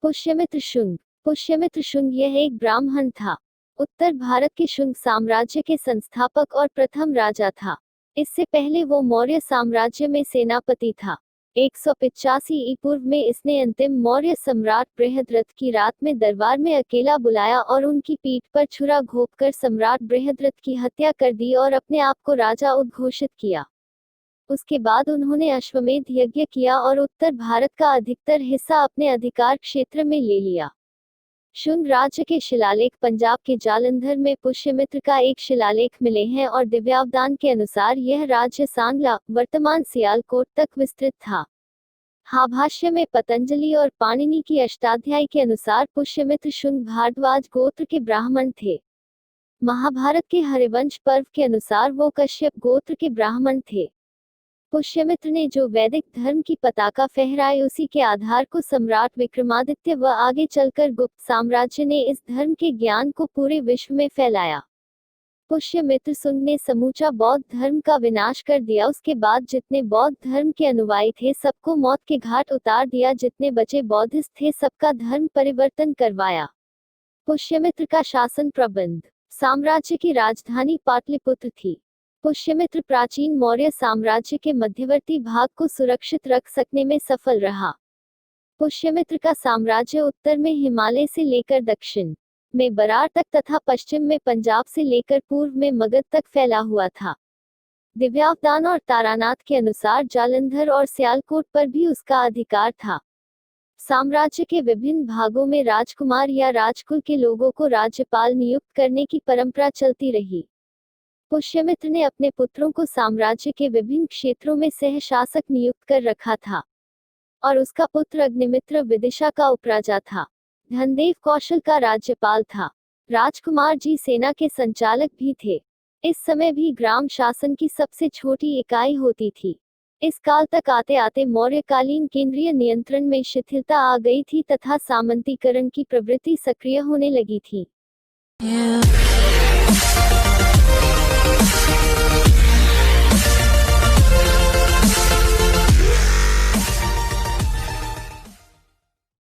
पुष्यमित्र शुंग। पुष्यमित्र शुंग यह एक ब्राह्मण था। उत्तर भारत के शुंग साम्राज्य के संस्थापक और प्रथम राजा था। इससे पहले वो मौर्य साम्राज्य में सेनापति था। 185 पूर्व में इसने अंतिम मौर्य सम्राट बृहद्रथ की रात में दरबार में अकेला बुलाया और उनकी पीठ पर छुरा घोंपकर सम्राट बृहद्रथ की हत्या कर दी और अपने आप को राजा उद्घोषित किया। उसके बाद उन्होंने अश्वमेध यज्ञ किया और उत्तर भारत का अधिकतर हिस्सा अपने अधिकार क्षेत्र में ले लिया। शुंग राज्य के शिलालेख पंजाब के जालंधर में पुष्यमित्र का एक शिलालेख मिले हैं और दिव्यावदान के अनुसार यह राज्य सांगला, वर्तमान सियालकोट तक विस्तृत था। हाभाष्य में पतंजलि और पाणिनि की अष्टाध्यायी के अनुसार पुष्यमित्र शुंग भारद्वाज गोत्र के ब्राह्मण थे। महाभारत के हरिवंश पर्व के अनुसार वो कश्यप गोत्र के ब्राह्मण थे। पुष्यमित्र ने जो वैदिक धर्म की पताका फहराई उसी के आधार को सम्राट विक्रमादित्य व आगे चलकर गुप्त साम्राज्य ने इस धर्म के ज्ञान को पूरे विश्व में फैलाया। पुष्यमित्र शुंग ने समूचा बौद्ध धर्म का विनाश कर दिया। उसके बाद जितने बौद्ध धर्म के अनुयायी थे सबको मौत के घाट उतार दिया। जितने बचे बौद्धिस्ट थे सबका धर्म परिवर्तन करवाया। पुष्यमित्र का शासन प्रबंध। साम्राज्य की राजधानी पाटलिपुत्र थी। पुष्यमित्र प्राचीन मौर्य साम्राज्य के मध्यवर्ती भाग को सुरक्षित रख सकने में सफल रहा। पुष्यमित्र का साम्राज्य उत्तर में हिमालय से लेकर दक्षिण में बरार तक तथा पश्चिम में पंजाब से लेकर पूर्व में मगध तक फैला हुआ था। दिव्यावदान और तारानाथ के अनुसार जालंधर और सियालकोट पर भी उसका अधिकार था। साम्राज्य के विभिन्न भागों में राजकुमार या राजकुल के लोगों को राज्यपाल नियुक्त करने की परंपरा चलती रही। पुष्यमित्र ने अपने पुत्रों को साम्राज्य के विभिन्न क्षेत्रों में सहशासक नियुक्त कर रखा था और उसका पुत्र अग्निमित्र विदिशा का उपराजा था। धनदेव कौशल का राज्यपाल था। राजकुमार जी सेना के संचालक भी थे। इस समय भी ग्राम शासन की सबसे छोटी इकाई होती थी। इस काल तक आते आते मौर्यकालीन केंद्रीय नियंत्रण में शिथिलता आ गई थी तथा सामंतीकरण की प्रवृत्ति सक्रिय होने लगी थी।